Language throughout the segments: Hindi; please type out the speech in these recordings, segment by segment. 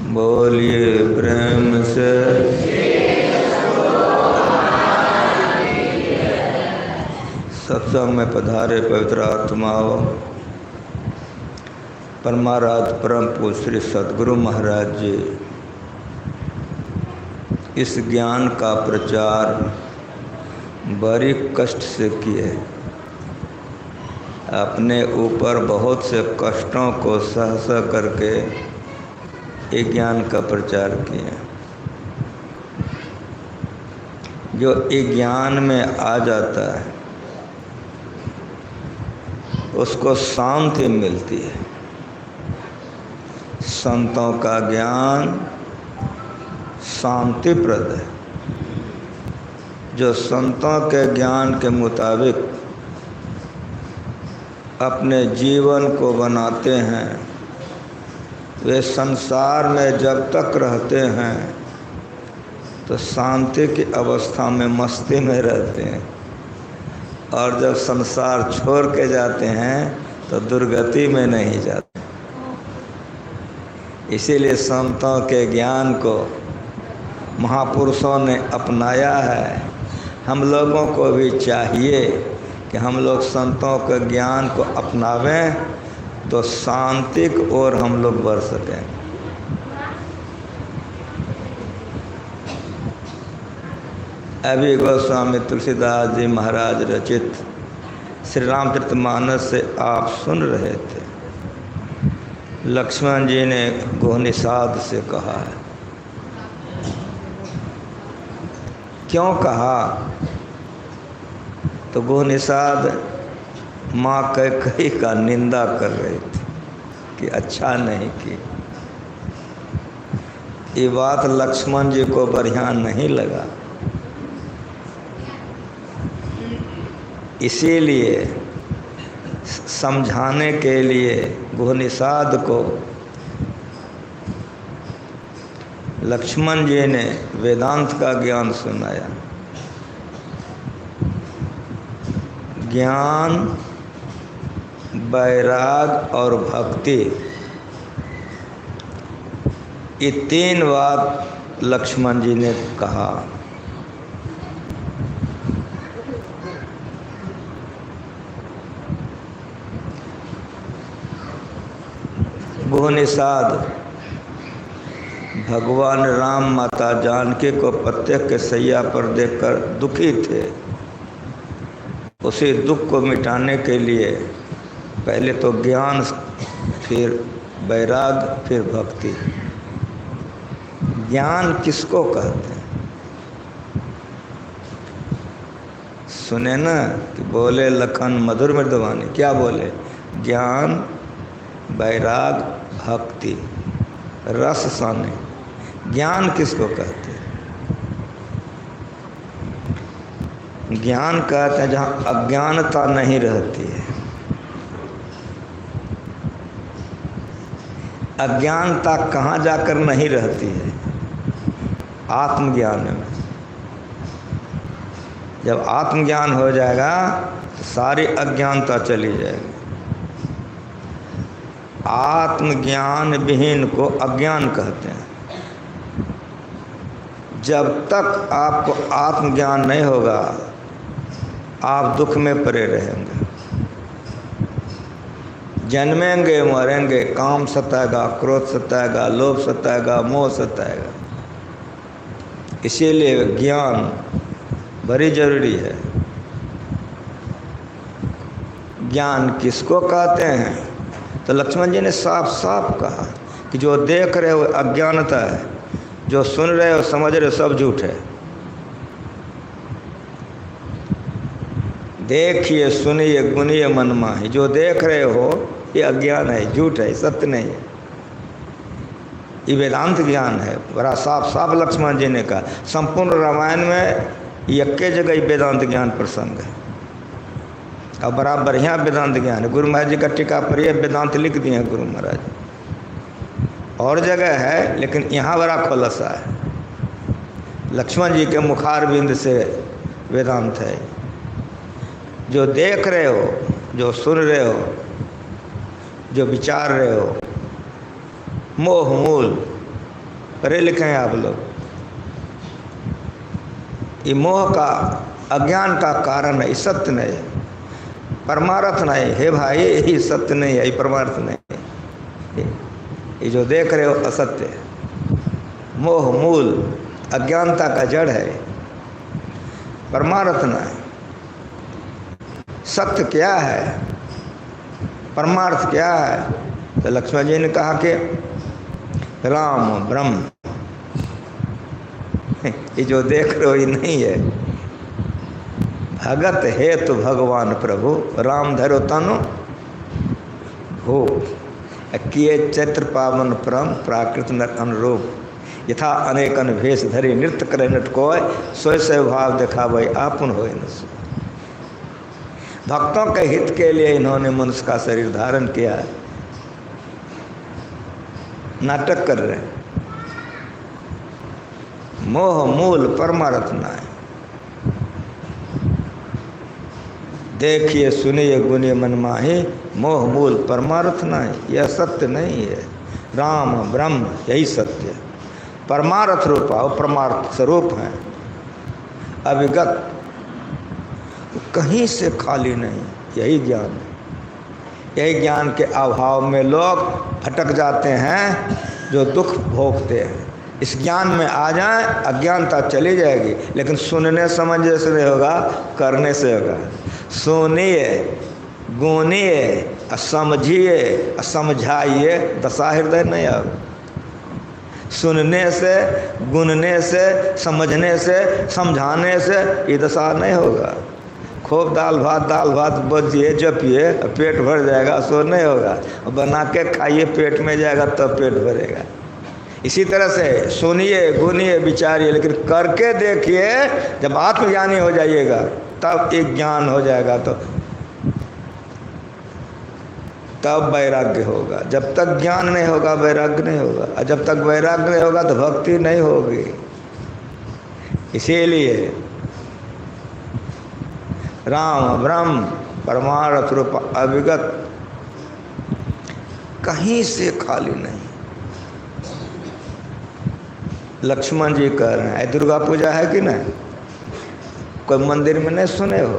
बोलिए प्रेम से। सत्संग में पधारे पवित्र आत्माओं, परमाराध्य परम पूज्य श्री सद्गुरु महाराज जी इस ज्ञान का प्रचार बड़ी कष्ट से किए। अपने ऊपर बहुत से कष्टों को सह करके ये ज्ञान का प्रचार किए। जो ये ज्ञान में आ जाता है उसको शांति मिलती है। संतों का ज्ञान शांतिप्रद है। जो संतों के ज्ञान के मुताबिक अपने जीवन को बनाते हैं वे संसार में जब तक रहते हैं तो शांति की अवस्था में मस्ती में रहते हैं, और जब संसार छोड़ के जाते हैं तो दुर्गति में नहीं जाते। इसीलिए संतों के ज्ञान को महापुरुषों ने अपनाया है। हम लोगों को भी चाहिए कि हम लोग संतों के ज्ञान को अपनावें तो शांति की ओर हम लोग बढ़ सकें। अभी गोस्वामी तुलसीदास जी महाराज रचित श्री रामचरितमानस से आप सुन रहे थे। लक्ष्मण जी ने गोहनिषाद से कहा है। क्यों कहा? तो गोहनिषाद माँ कैकेयी का निंदा कर रही थी कि अच्छा नहीं की। ये बात लक्ष्मण जी को बढ़िया नहीं लगा। इसीलिए समझाने के लिए गोहनिषाद को लक्ष्मण जी ने वेदांत का ज्ञान सुनाया। ज्ञान, वैराग और भक्ति, ये तीन बात लक्ष्मण जी ने कहा। गोहनिषाद भगवान राम माता जानकी को पत्ते के सैया पर देखकर दुखी थे। उसी दुख को मिटाने के लिए पहले तो ज्ञान, फिर वैराग, फिर भक्ति। ज्ञान किसको कहते हैं? सुने ना कि बोले लखन मधुर मृदवानी, क्या बोले? ज्ञान, वैराग, भक्ति, रस साने। ज्ञान किसको कहते हैं? ज्ञान कहते हैं जहाँ अज्ञानता नहीं रहती है। अज्ञानता कहाँ जाकर नहीं रहती है? आत्मज्ञान में। जब आत्मज्ञान हो जाएगा तो सारी अज्ञानता चली जाएगी। आत्मज्ञान विहीन को अज्ञान कहते हैं। जब तक आपको आत्मज्ञान नहीं होगा आप दुख में पड़े रहेंगे। जन्मेंगे, मरेंगे, काम सताएगा, क्रोध सताएगा, लोभ सताएगा, मोह सताएगा। इसीलिए ज्ञान बड़ी जरूरी है। ज्ञान किसको कहते हैं? तो लक्ष्मण जी ने साफ साफ कहा कि जो देख रहे हो अज्ञानता है, जो सुन रहे हो समझ रहे हो सब झूठ है। देखिए, सुनिए, गुनिए मन माही। जो देख रहे हो ये अज्ञान है, झूठ है, सत्य नहीं है। ये वेदांत ज्ञान है। बड़ा साफ साफ लक्ष्मण जी ने कहा। संपूर्ण रामायण में एक जगह ही वेदांत ज्ञान प्रसंग है और बड़ा बढ़िया वेदांत ज्ञान है। गुरु महाराज जी का टीका पर यह वेदांत लिख दिए हैं गुरु महाराज। और जगह है लेकिन यहाँ बड़ा खुलासा है। लक्ष्मण जी के मुखारबिंद से वेदांत है। जो देख रहे हो, जो सुन रहे हो, जो विचार रहे हो, मोह मूल पढ़े लिखे हैं आप लोग। ये मोह का, अज्ञान का कारण है, सत्य नहीं है, परमार्थ नहीं। हे भाई, ये सत्य नहीं है, ये परमार्थ नहीं है। ये जो देख रहे हो असत्य है, मोह मूल अज्ञानता का जड़ है, परमार्थ नहीं। सत्य क्या है, परमार्थ क्या है? तो लक्ष्मण जी ने कहा कि राम ब्रह्म। ये जो देख रहे हो ये नहीं है, भगत है तो भगवान प्रभु। राम धरो तनु हो, किए चैत्र पावन परम प्राकृत नर अनुरूप। यथा अनेकन भेष धरि नृत्य करे नट कोय, सोय से भाव दिखावे आपन होय न सो। भक्तों के हित के लिए इन्होंने मनुष्य का शरीर धारण किया है, नाटक कर रहे हैं। मोह मूल परमार्थ न है। देखिए सुनिए गुनिए मन माही, मोह मूल परमार्थ न है। यह सत्य नहीं है। राम ब्रह्म यही सत्य है, परमार्थ रूप और परमार्थ स्वरूप है, अविगत, कहीं से खाली नहीं। यही ज्ञान है। यही ज्ञान के अभाव में लोग भटक जाते हैं, जो दुख भोगते हैं। इस ज्ञान में आ जाए, अज्ञानता चली जाएगी। लेकिन सुनने समझने से नहीं होगा, करने से होगा। सुनिए, गुनिए, समझिए, समझाइए, दशा हृदय नहीं होगा। सुनने से, गुनने से, समझने से, समझाने से ये दशा नहीं होगा। खूब दाल भात बोलिए, जपिए, पेट भर जाएगा, सो नहीं होगा। बना के खाइए, पेट में जाएगा तब पेट भरेगा। इसी तरह से सुनिए, गुनिए, विचारिए, लेकिन करके देखिए। जब आत्मज्ञानी हो जाइएगा तब एक ज्ञान हो जाएगा, तो तब वैराग्य होगा। जब तक ज्ञान नहीं होगा वैराग्य नहीं होगा, और जब तक वैराग्य नहीं होगा तो भक्ति नहीं होगी। इसीलिए राम ब्रह्म परमार्थ रूप अविगत, कहीं से खाली नहीं। लक्ष्मण जी कह रहे हैं, दुर्गा पूजा है कि नहीं? कोई मंदिर में नहीं सुने हो?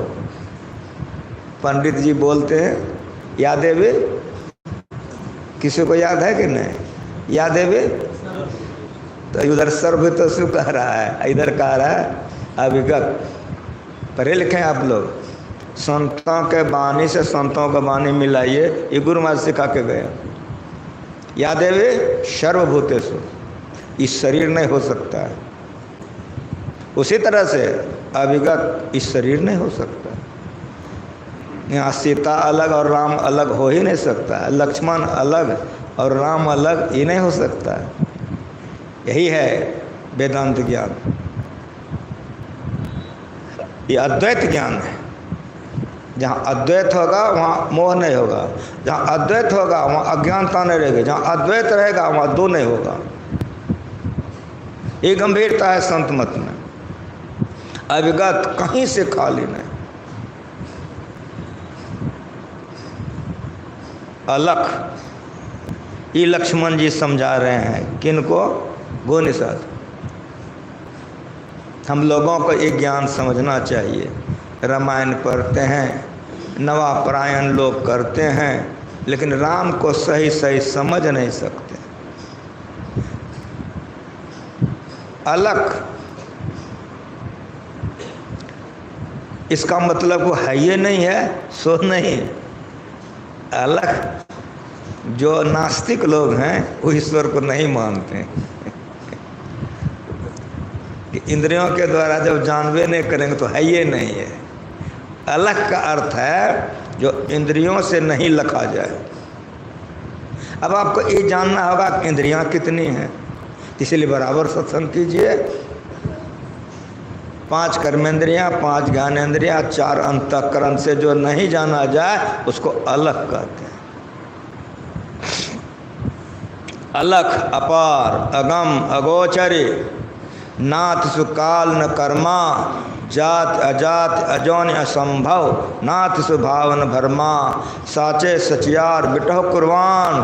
पंडित जी बोलते हैं, याद है भी? किसी को याद है कि नहीं? याद है भी? तो उधर सर्व तो शु कह रहा है, इधर कह रहा है अविगत। पढ़े लिखे हैं आप लोग? संतों के वाणी से संतों का वाणी मिलाइए, ये गुरु महाराज सिखा के गए। याद है भी? सर्वभूतेषु, इस शरीर नहीं हो सकता है। उसी तरह से अविगत इस शरीर नहीं हो सकता। यहाँ सीता अलग और राम अलग हो ही नहीं सकता है। लक्ष्मण अलग और राम अलग ये नहीं हो सकता है। यही है वेदांत ज्ञान। ये अद्वैत ज्ञान है। जहाँ अद्वैत होगा वहाँ मोह नहीं होगा, जहाँ अद्वैत होगा वहाँ अज्ञानता नहीं रहेगी, जहाँ अद्वैत रहेगा वहाँ दो नहीं होगा। ये गंभीरता है संत मत में। अविगत, कहीं से खाली नहीं। अलख, ये लक्ष्मण जी समझा रहे हैं किनको? गोनिषद। हम लोगों को ये ज्ञान समझना चाहिए। रामायण पढ़ते हैं, नवापरायण लोग करते हैं, लेकिन राम को सही सही समझ नहीं सकते। अलख, इसका मतलब वो है ये नहीं है, सो नहीं। अलख, जो नास्तिक लोग हैं वो ईश्वर को नहीं मानते कि इंद्रियों के द्वारा जब जानवे नहीं करेंगे तो है ये नहीं है। अलख का अर्थ है जो इंद्रियों से नहीं लखा जाए। अब आपको ये जानना होगा कि इंद्रियां कितनी हैं, इसलिए बराबर सत्संग कीजिए। 5 कर्मेंद्रियां, 5 ज्ञानेंद्रियां, 4 अंतःकरण से जो नहीं जाना जाए उसको अलख कहते हैं। अलख, अपार, अगम, अगोचरी, नाथ सुकाल न कर्मा, जात अजात अजौन असंभव, नाथ सुभावन भरमा, साचे सचियार बिटह कुर्बान,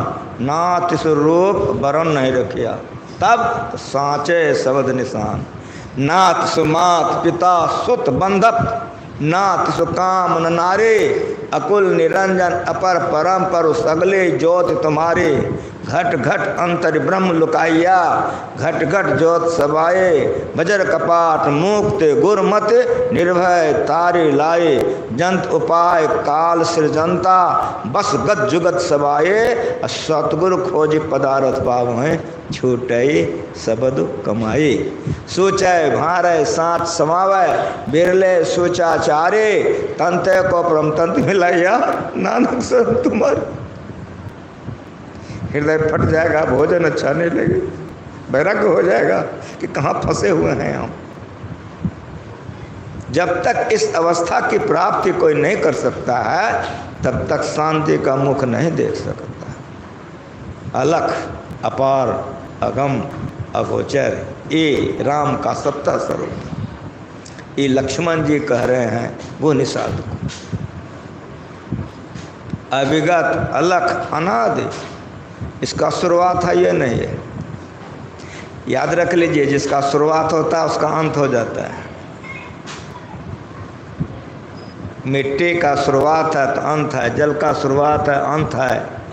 नाथ स्वरूप वरण नहीं रखिया। तब सांचे शब्द निशान। नाथ सुमात पिता सुत बंधक, नाथ सुकाम न नारे, अकुल निरंजन अपर परम पर सगले ज्योत तुम्हारे। घट घट अंतर ब्रह्म लुकाइया, घट घट ज्योत सबाए, बजर कपाट मुक्त गुरमत, निर्भय तारे लाए। जंत उपाय काल सृजनता, बस गत जुगत सबाए। सतगुरु खोज पदारथ पावहें, छूटई सबद कमाए। सोचय भारे साथ समावय, बिरले सोचाचारे, तंते को परम तंत्र मिलाइया, नानक सर तुम्हारे। हृदय फट जाएगा, भोजन अच्छा नहीं लगे, वैराग्य हो जाएगा कि कहाँ फंसे हुए हैं हम। जब तक इस अवस्था की प्राप्ति कोई नहीं कर सकता है, तब तक शांति का मुख नहीं देख सकता। अलख अपार अगम अगोचर, ये राम का सत्ता स्वरूप। ये लक्ष्मण जी कह रहे हैं वो निषाद को। अविगत अलख अनादि, इसका शुरुआत है ये नहीं है। याद रख लीजिए, जिसका शुरुआत होता है उसका अंत हो जाता है। मिट्टी का शुरुआत है तो अंत है, जल का शुरुआत है अंत है,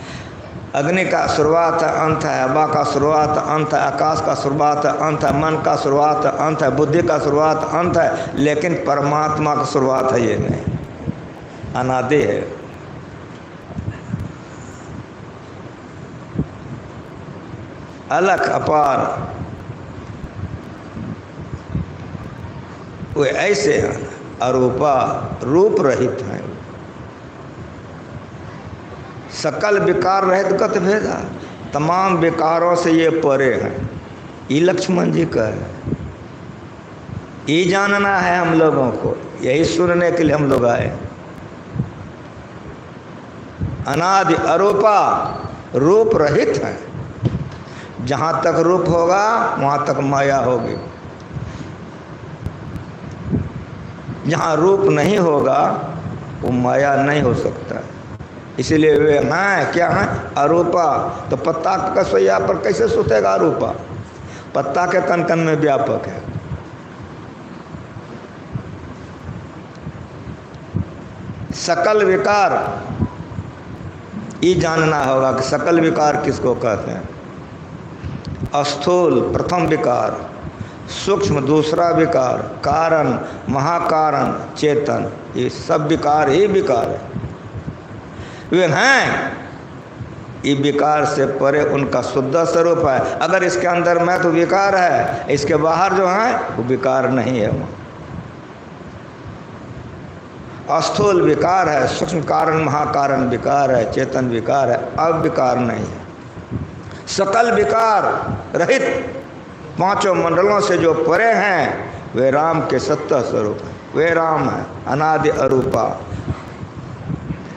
अग्नि का शुरुआत है अंत है, हवा का शुरुआत है अंत है, आकाश का शुरुआत है अंत है, मन का शुरुआत है अंत है, बुद्धि का शुरुआत अंत है। लेकिन परमात्मा का शुरुआत है ये नहीं, अनादि है। अलख अपार, वे ऐसे हैं। अरूपा, रूप रहित हैं। सकल विकार रहित गत भेदा, तमाम विकारों से ये परे हैं। ये लक्ष्मण जी का है। ये जानना है हम लोगों को, यही सुनने के लिए हम लोग आए। अनादि अरूपा, रूप रहित हैं। जहाँ तक रूप होगा वहाँ तक माया होगी। जहाँ रूप नहीं होगा वो माया नहीं हो सकता। इसलिए वे हैं क्या हैं? अरूपा। तो पत्ता का सोया पर कैसे सुतेगा अरूपा? पत्ता के कन कन में व्यापक है। सकल विकार, ये जानना होगा कि सकल विकार किसको कहते हैं। स्थूल प्रथम विकार, सूक्ष्म दूसरा विकार, कारण महाकारण चेतन, ये सब विकार ही विकार है। वे हैं, ये विकार से परे उनका शुद्ध स्वरूप है। अगर इसके अंदर मैं तो विकार है, इसके बाहर जो है वो विकार नहीं है। स्थूल विकार है, सूक्ष्म कारण महाकारण विकार है, चेतन विकार है, अब विकार नहीं है। सकल विकार रहित पांचों मंडलों से जो परे हैं वे राम के सत्ता स्वरूप हैं। वे राम है, अनादि अरूपा,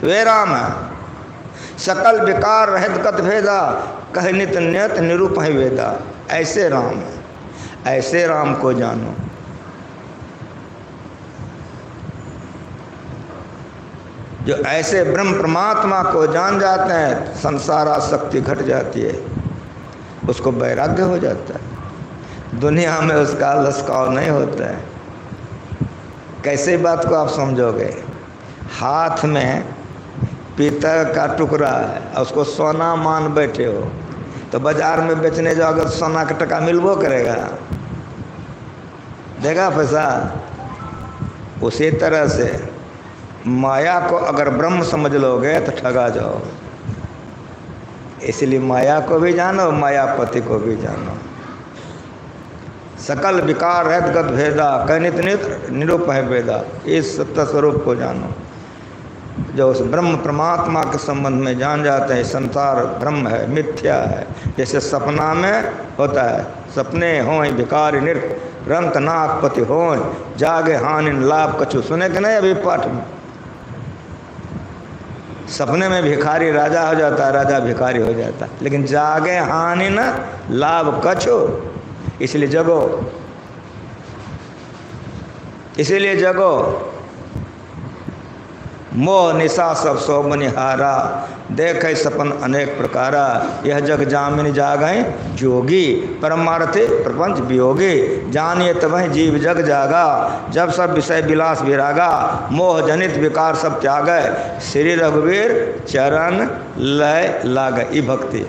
वे राम है। सकल विकार रहित गत भेदा, कह नित नियत निरूप है वेदा। ऐसे राम है, ऐसे राम को जानो। जो ऐसे ब्रह्म परमात्मा को जान जाते हैं, संसार आसक्ति घट जाती है, उसको वैराग्य हो जाता है। दुनिया में उसका लसकाव नहीं होता है। कैसे बात को आप समझोगे? हाथ में पीतल का टुकड़ा है, उसको सोना मान बैठे हो, तो बाजार में बेचने जाओगे तो सोना का टका मिलबो करेगा? देगा पैसा? उसी तरह से माया को अगर ब्रह्म समझ लोगे तो ठगा जाओ। इसलिए माया को भी जानो, मायापति को भी जानो। सकल विकार रहित गत भेदा, कनित नित निरूप है वेदा। इस सत्य स्वरूप को जानो। जो उस ब्रह्म परमात्मा के संबंध में जान जाते हैं, संसार ब्रह्म है, मिथ्या है। जैसे सपना में होता है, सपने हों विकार निर रंक नाथपति हों, जागे हानि लाभ कछु। सुने कि नहीं अभी पाठ में? सपने में भिखारी राजा हो जाता है, राजा भिखारी हो जाता है, लेकिन जागे हानि न लाभ कछु। इसलिए जगो, इसलिए जगो। मोह निशा सब सो मनिहारा, देखे सपन अनेक प्रकारा, यह जग जामिन जागै जोगी, परमार्थे प्रपंच वियोगी, जानिए तबहि जीव जग जागा, जब सब विषय विलास विरागा, मोह जनित विकार सब त्यागै, श्री रघुवीर चरण लय लागै। ई भक्ति,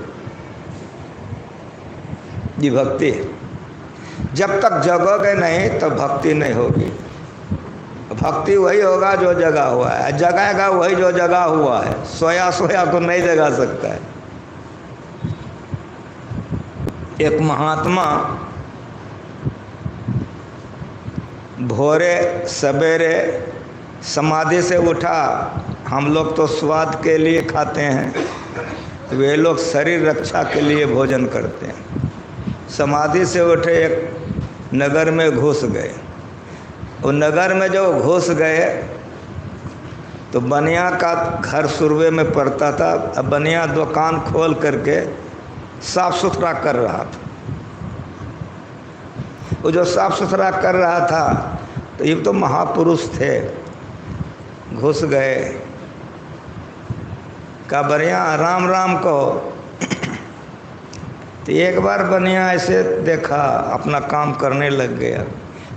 ये भक्ति। जब तक जगोगे नहीं तब भक्ति नहीं होगी। भक्ति वही होगा जो जगा हुआ है, जगाएगा वही जो जगा हुआ है। सोया सोया को नहीं जगा सकता है। एक महात्मा भोरे सवेरे समाधि से उठा। हम लोग तो स्वाद के लिए खाते हैं, वे लोग शरीर रक्षा के लिए भोजन करते हैं। समाधि से उठे, एक नगर में घुस गए। वो नगर में जो घुस गए तो बनिया का घर सुरवे में पड़ता था। अब बनिया दुकान खोल करके साफ सुथरा कर रहा था। वो जो साफ सुथरा कर रहा था तो ये तो महापुरुष थे। घुस गए, का बनिया राम राम कहो। तो एक बार बनिया ऐसे देखा, अपना काम करने लग गया।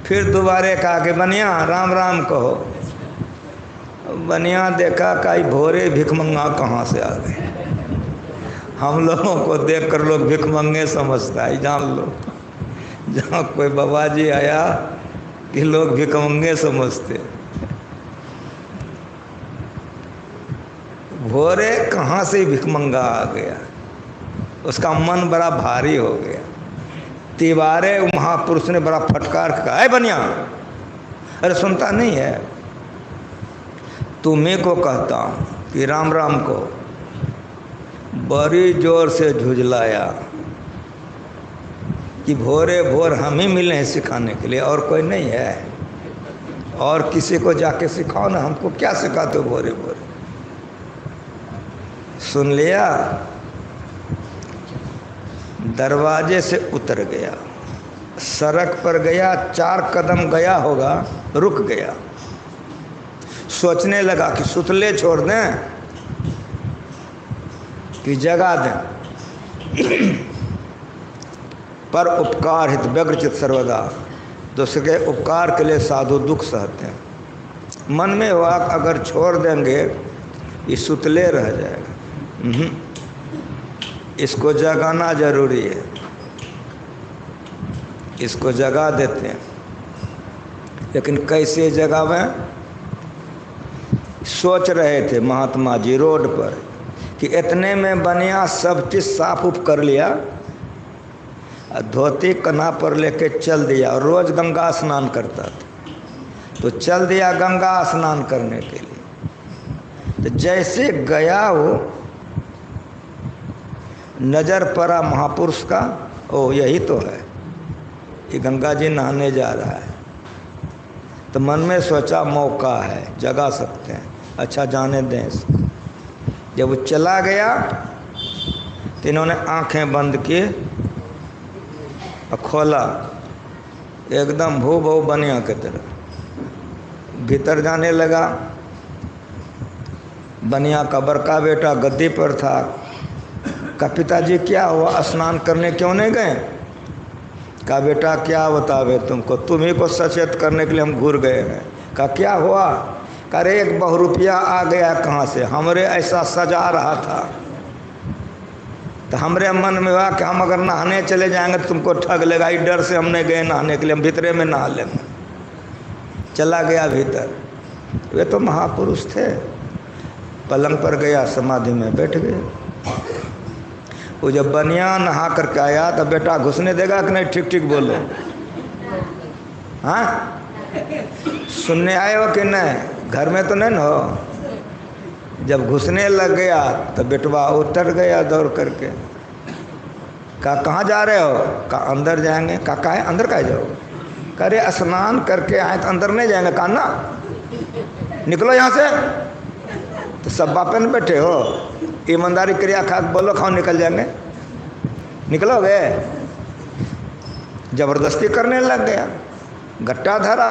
फिर दोबारे कहा कि बनिया राम राम कहो। बनिया देखा कई भोरे भिखमंगा कहाँ से आ गए। हम लोगों को देखकर लोग भिखमंगे समझता है, जान लो। जहाँ कोई बाबा जी आया कि लोग भिखमंगे समझते। भोरे कहाँ से भिखमंगा आ गया, उसका मन बड़ा भारी हो गया। तिवारे महापुरुष ने बड़ा फटकार कहा, है बनिया, अरे सुनता नहीं है, तुम्हें को कहता हूँ कि राम राम को। बड़ी जोर से झुझलाया कि भोरे भोर हम ही मिले हैं सिखाने के लिए, और कोई नहीं है। और किसी को जाके सिखाओ ना, हमको क्या सिखाते हो भोरे भोरे। सुन लिया, दरवाजे से उतर गया, सड़क पर गया, 4 कदम गया होगा, रुक गया। सोचने लगा कि सुतले छोड़ दें कि जगा दें। पर उपकार हित व्यग्रचित सर्वदा, दूसरे के उपकार के लिए साधु दुख सहते हैं। मन में हुआ अगर छोड़ देंगे ये सुतले रह जाएगा, इसको जगाना जरूरी है। इसको जगा देते हैं, लेकिन कैसे जगावें। सोच रहे थे महात्मा जी रोड पर कि इतने में बनिया सब चीज़ साफ उफ कर लिया, धोती कन्हा पर लेके चल दिया। और रोज़ गंगा स्नान करता था, तो चल दिया गंगा स्नान करने के लिए। तो जैसे गया वो नज़र पड़ा महापुरुष का, ओ यही तो है, ये गंगा जी नहाने जा रहा है। तो मन में सोचा मौका है, जगा सकते हैं, अच्छा जाने दें इसको। जब वो चला गया तो इन्होंने आंखें बंद की और खोला, एकदम भू भू बनिया की तरह भीतर जाने लगा। बनिया का बड़का बेटा गद्दी पर था। का पिताजी क्या हुआ, स्नान करने क्यों नहीं गए। का बेटा क्या बतावे तुमको, तुम्ही को सचेत करने के लिए हम घूर गए हैं। का क्या हुआ, का रे एक बहुरुपया आ गया कहाँ से, हमरे ऐसा सजा रहा था। तो हमरे मन में हुआ कि हम अगर नहाने चले जाएंगे तो तुमको ठग लेगा, इस डर से हम नहीं गए नहाने के लिए, हम भीतरे में नहा लेंगे। चला गया भीतर। वे तो महापुरुष थे। पलंग पर गया, समाधि में बैठ गए। वो जब बनिया नहा करके आया तो बेटा घुसने देगा कि नहीं, ठीक ठीक बोलो। हाँ, सुनने आए हो कि नहीं, घर में तो नहीं ना हो। जब घुसने लग गया तो बेटवा उतर गया दौड़ करके। कहाँ जा रहे हो, का अंदर जाएंगे। का है अंदर का जाओ, करे स्नान करके आए तो अंदर नहीं जाएंगे। कहा ना निकलो यहाँ से। तो सब बापे में बैठे हो, ईमानदारी क्रिया खा बोलो, खाओ निकल जाएंगे। निकलोगे, जबरदस्ती करने लग गया, गट्टा धरा,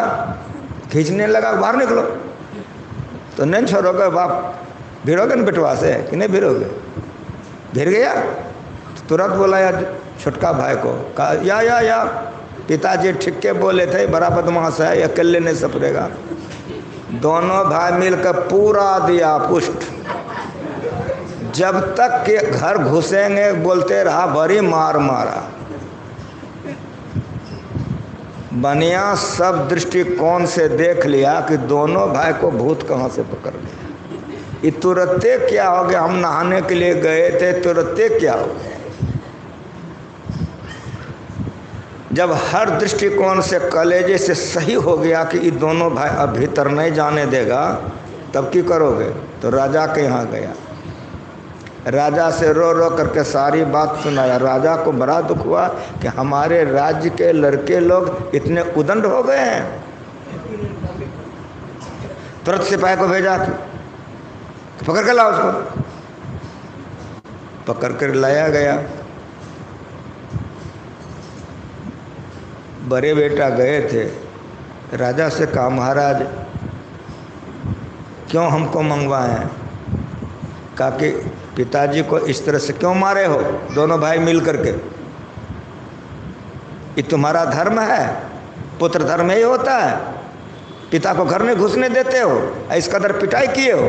खींचने लगा, बाहर निकलो। तो नहीं छोड़ोगे बाप, भिड़ोगे ना बेटवा से कि नहीं भिड़ोगे? भिड़ गया तो तुरंत बोला यार छोटका भाई को, कहा या पिताजी ठीक के बोले थे, बड़ा बदमाश है, अकेले नहीं सपरेगा। दोनों भाई मिलकर पूरा दिया पुष्ट। जब तक के घर घुसेंगे बोलते रहा, भरी मार मारा। बनिया सब दृष्टिकोण से देख लिया कि दोनों भाई को भूत कहाँ से पकड़ लिया। ये तुरंते क्या हो गया, हम नहाने के लिए गए थे, तुरंते क्या हो गया। जब हर दृष्टिकोण से कलेजे से सही हो गया कि ये दोनों भाई अब भीतर नहीं जाने देगा, तब की करोगे? तो राजा के यहाँ गया, राजा से रो रो करके सारी बात सुनाया। राजा को बड़ा दुख हुआ कि हमारे राज्य के लड़के लोग इतने उदंड हो गए हैं। तुरंत सिपाही को भेजा कि पकड़ कर लाओ उसको। पकड़ कर लाया गया। बड़े बेटा गए थे, राजा से कहा महाराज क्यों हमको मंगवाए हैं? कहा कि पिताजी को इस तरह से क्यों मारे हो दोनों भाई मिल करके? ये तुम्हारा धर्म है? पुत्र धर्म ही होता है। पिता को घर में घुसने देते हो, इस कदर पिटाई किए हो।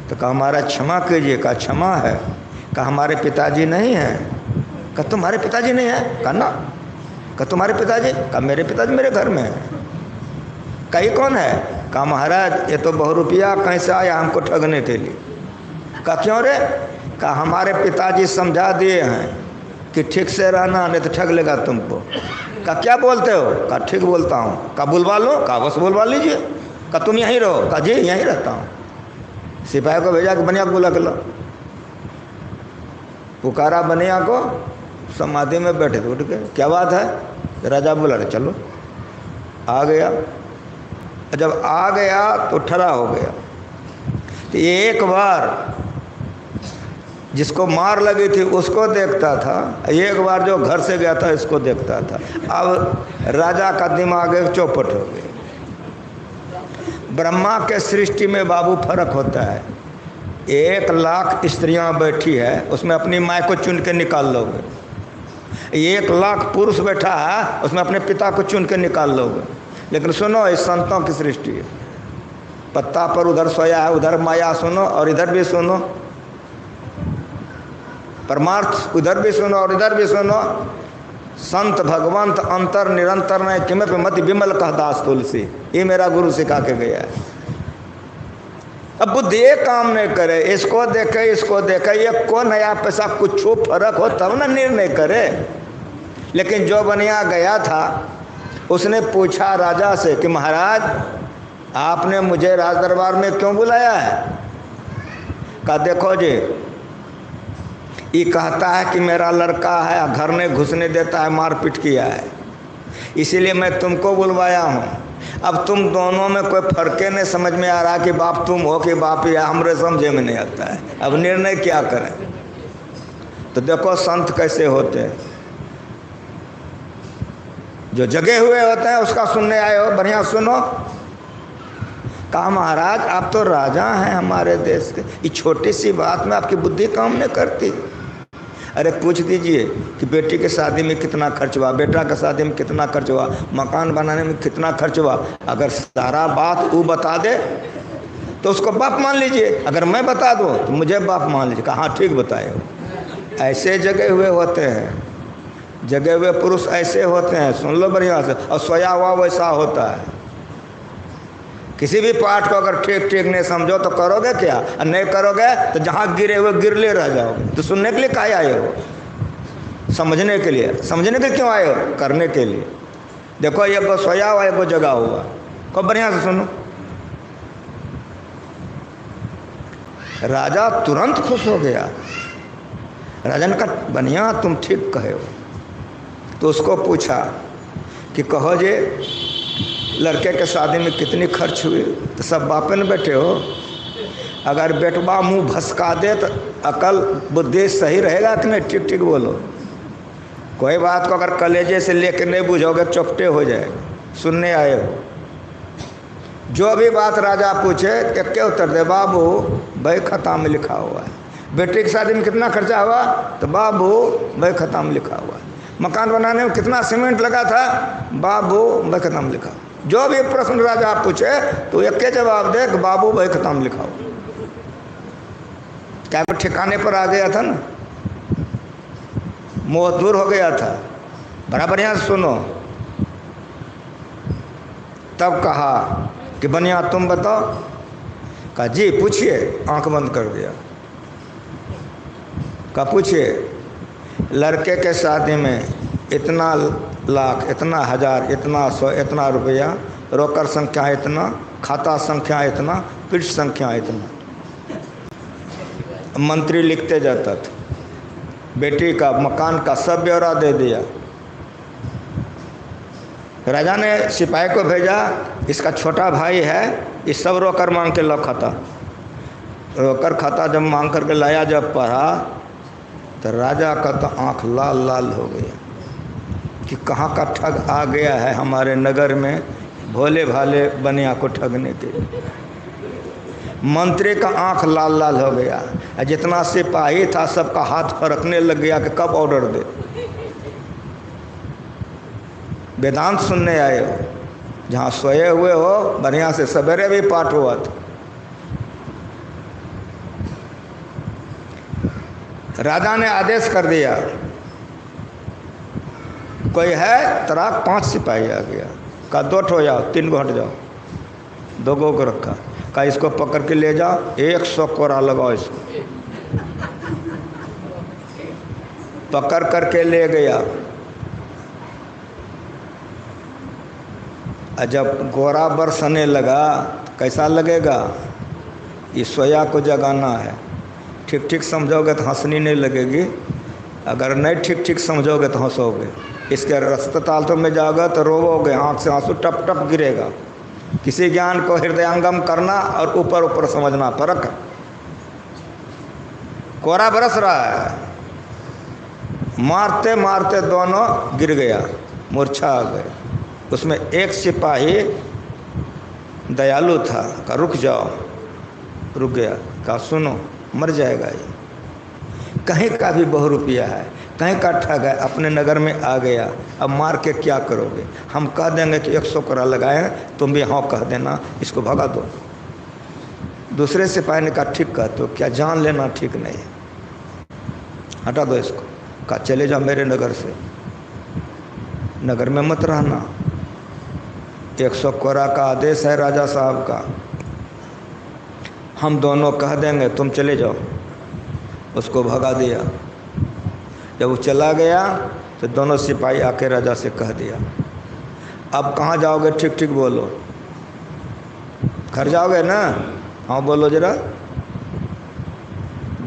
तो कहा हमारा क्षमा कीजिए। कहा क्षमा है। कहा हमारे पिताजी नहीं हैं। कहा तुम्हारे पिताजी नहीं है? कहा ना। कहा तुम्हारे पिताजी? कहा मेरे पिताजी मेरे घर में है। कहा ये कौन है? कहा महाराज ये तो बहुरूपिया कहीं से आया हमको ठगने के लिए। कहा क्यों रे? कहा हमारे पिताजी समझा दिए हैं कि ठीक से रहना नहीं तो ठग लेगा तुमको। कहा क्या बोलते हो? कहा ठीक बोलता हूँ। कहा बुलवा लो। कहा बस बुलवा लीजिए। कहा तुम यहीं रहो। कहा जी यहीं रहता हूँ। सिपाही को भेजा कि बनिया को बुला के लो। पुकारा बनिया को, समाधि में बैठे थे, उठ गए। क्या बात है? राजा बोला रे चलो। आ गया। जब आ गया तो ठहरा हो गया। तो एक बार जिसको मार लगी थी उसको देखता था, एक बार जो घर से गया था इसको देखता था। अब राजा का दिमाग एक चौपट हो गया। ब्रह्मा के सृष्टि में बाबू फर्क होता है। 1,00,000 स्त्रियां बैठी है, उसमें अपनी माँ को चुन के निकाल लोगे। 1,00,000 पुरुष बैठा है, उसमें अपने पिता को चुन के निकाल लोगे। लेकिन सुनो, इस संतों की सृष्टि है। पत्ता पर उधर सोया है, उधर माया सुनो और इधर भी सुनो। परमार्थ उधर भी सुनो और इधर भी सुनो। संत भगवंत अंतर निरंतर नहीं किमे पे मति विमल कह दास तुलसी। ये मेरा गुरु सिखा के गया है। अब बुद्धि ये काम नहीं करे, इसको देखे ये को नया पैसा कुछ फर्क हो तब ना निर्णय करे। लेकिन जो बनिया गया था उसने पूछा राजा से कि महाराज आपने मुझे राज दरबार में क्यों बुलाया है? कहा देखो जी, ये कहता है कि मेरा लड़का है, घर में घुसने देता है, मारपीट किया है, इसीलिए मैं तुमको बुलवाया हूँ। अब तुम दोनों में कोई फर्क नहीं समझ में आ रहा कि बाप तुम हो कि बाप या हमरे समझे में नहीं आता है। अब निर्णय क्या करें? तो देखो संत कैसे होते हैं, जो जगे हुए होते हैं उसका सुनने आए हो, बढ़िया सुनो। कहा महाराज आप तो राजा हैं हमारे देश के, ये छोटी सी बात में आपकी बुद्धि काम नहीं करती। अरे पूछ दीजिए कि बेटी के शादी में कितना खर्च हुआ, बेटा के शादी में कितना खर्च हुआ, मकान बनाने में कितना खर्च हुआ। अगर सारा बात वो बता दे तो उसको बाप मान लीजिए, अगर मैं बता दूँ तो मुझे बाप मान लीजिए। हाँ ठीक बताए हो। ऐसे जगे हुए होते हैं, जगे हुए पुरुष ऐसे होते हैं। सुन लो बढ़िया से। और सोया हुआ वैसा होता है। किसी भी पाठ को अगर ठीक ठीक नहीं समझो तो करोगे क्या, और नहीं करोगे तो जहाँ गिरे हुए गिरले रह जाओगे। तो सुनने के लिए काहे आए हो? समझने के लिए। समझने के क्यों आए हो? करने के लिए। देखो एक को सोया हुआ, एक को जगा हुआ। खूब बढ़िया से सुनो। राजा तुरंत खुश हो गया। राजा ने कहा बढ़िया तुम ठीक कहे हो। तो उसको पूछा कि कहो जे लड़के के शादी में कितनी खर्च हुई? तो सब बापे में बैठे हो। अगर बेटवा मुंह भसका दे तो अकल बुद्धि सही रहेगा कि नहीं? ठीक ठीक बोलो। कोई बात को अगर कलेजे से लेकर नहीं बुझोगे चौपटे हो जाएगा। सुनने आए हो। जो भी बात राजा पूछे एक के उत्तर दे, बाबू भाई खता में लिखा हुआ है। बेटी की शादी में कितना खर्चा हुआ, तो बाबू भाई खता में लिखा हुआ है। मकान बनाने में कितना सीमेंट लगा था, बाबू भाई खता में लिखा। जो भी प्रश्न राजा पूछे तो एक के जवाब दे, बाबू भाई खता में लिखा हुआ। क्या ठिकाने पर आ गया था ना, मोह दूर हो गया था। बड़ा बढ़िया सुनो। तब कहा कि बनिया तुम बताओ। कहा जी पूछिए। आंख बंद कर दिया। कहा पूछिए। लड़के के शादी में इतना लाख, इतना हजार, इतना 100, इतना रुपया, रोकड़ संख्या इतना, खाता संख्या इतना, पृष्ठ संख्या इतना। मंत्री लिखते जाता था। बेटी का मकान का सब ब्यौरा दे दिया। राजा ने सिपाही को भेजा, इसका छोटा भाई है, इस सब रोकड़ मांग के लो खाता। रोकड़ खाता जब मांग करके लाया, जब पढ़ा तो राजा का तो आंख लाल लाल हो गया कि कहाँ का ठग आ गया है हमारे नगर में, भोले भाले बनिया को ठगने के लिए। मंत्री का आंख लाल लाल हो गया। जितना सिपाही था सबका हाथ फरकने लग गया कि कब ऑर्डर दे। वेदांत सुनने आए हो, जहाँ सोए हुए हो, बढ़िया से सवेरे भी पाठ हुआ था। राजा ने आदेश कर दिया, कोई है तराक 5 सिपाही आ गया। कहा 2 ठो जाओ, 3 को हट जाओ। 2 को रखा। कहा इसको पकड़ के ले जाओ, 100 कोरा लगाओ इसको। पकड़ करके ले गया। जब गोरा बरसने लगा, कैसा लगेगा? ये सोया को जगाना है। ठीक ठीक समझोगे तो हंसनी नहीं लगेगी, अगर नहीं ठीक ठीक समझोगे तो हंसोगे। इसके अस्पताल तो में जाओगे तो रोवोगे, आँख से आंसू टप टप गिरेगा। किसी ज्ञान को हृदयंगम करना और ऊपर ऊपर समझना फर्क है। कोरा बरस रहा है, मारते मारते दोनों गिर गया, मूर्छा आ गए। उसमें एक सिपाही दयालु था, कहा रुक जाओ। रुक गया। कहा सुनो, मर जाएगा ये। कहीं का भी बहुरूपिया है, कहीं का ठग है, अपने नगर में आ गया, अब मार के क्या करोगे? हम कह देंगे कि 100 कोरा लगाए, तुम भी हाँ कह देना, इसको भगा दो। दूसरे सिपाही ने कहा ठीक कहते हो, क्या जान लेना ठीक नहीं है, हटा दो इसको। कहा चले जाओ मेरे नगर से, नगर में मत रहना। 100 कोरा का आदेश है राजा साहब का, हम दोनों कह देंगे, तुम चले जाओ। उसको भगा दिया। जब वो चला गया तो दोनों सिपाही आके राजा से कह दिया, अब कहाँ जाओगे? ठीक ठीक बोलो। घर जाओगे ना? हाँ बोलो जरा।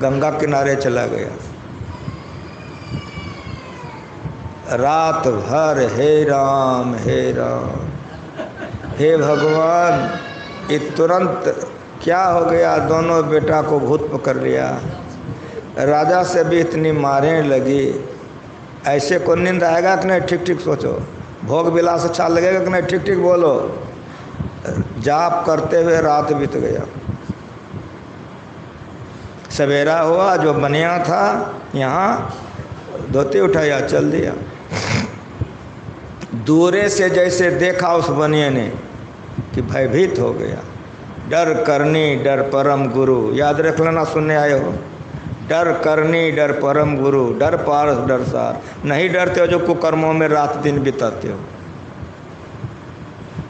गंगा किनारे चला गया। रात भर हे राम हे राम, हे भगवान, ये तुरंत क्या हो गया? दोनों बेटा को भूत पकड़ लिया। राजा से भी इतनी मारें लगी। ऐसे को नींद आएगा कि नहीं? ठीक ठीक सोचो। भोग विलास अच्छा लगेगा कि नहीं? ठीक ठीक बोलो। जाप करते हुए रात बीत गया। सवेरा हुआ, जो बनिया था यहाँ धोती उठाया, चल दिया। दूरे से जैसे देखा उस बनिए ने कि भयभीत हो गया। डर करनी डर परम गुरु, याद रख लेना, सुनने आए हो। डर करनी डर परम गुरु, डर पार डर सार। नहीं डरते हो जो कुकर्मों में रात दिन बिताते हो।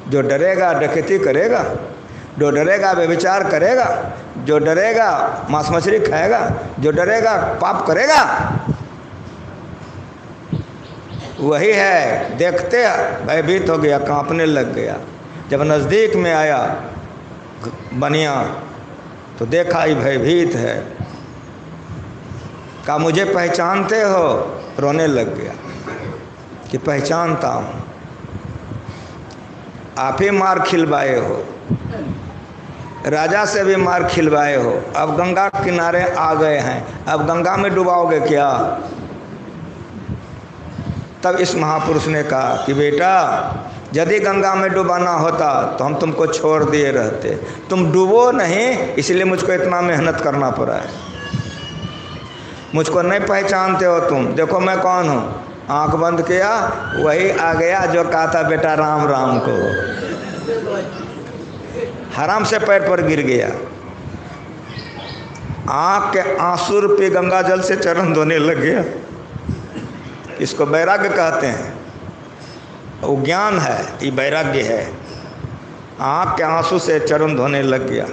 जो डरेगा डकैती करेगा, जो डरेगा व्यभिचार करेगा, जो डरेगा मांस मछली खाएगा, जो डरेगा पाप करेगा, वही है। देखते भयभीत हो गया, कांपने लग गया। जब नज़दीक में आया बनिया तो देखा ही भयभीत है। कहा मुझे पहचानते हो? रोने लग गया कि पहचानता हूँ, आप ही मार खिलवाए हो, राजा से भी मार खिलवाए हो, अब गंगा किनारे आ गए हैं, अब गंगा में डुबाओगे क्या? तब इस महापुरुष ने कहा कि बेटा, यदि गंगा में डुबाना होता तो हम तुमको छोड़ दिए रहते, तुम डूबो नहीं, इसलिए मुझको इतना मेहनत करना पड़ा है। मुझको नहीं पहचानते हो तुम, देखो मैं कौन हूँ। आंख बंद किया, वही आ गया जो कहा था बेटा राम राम को। हराम से पैर पर गिर गया। आंख के आंसू रूपी गंगा जल से चरण धोने लग गया। इसको वैराग्य कहते हैं। वो ज्ञान है, ये वैराग्य है। आंख के आंसू से चरण धोने लग गया।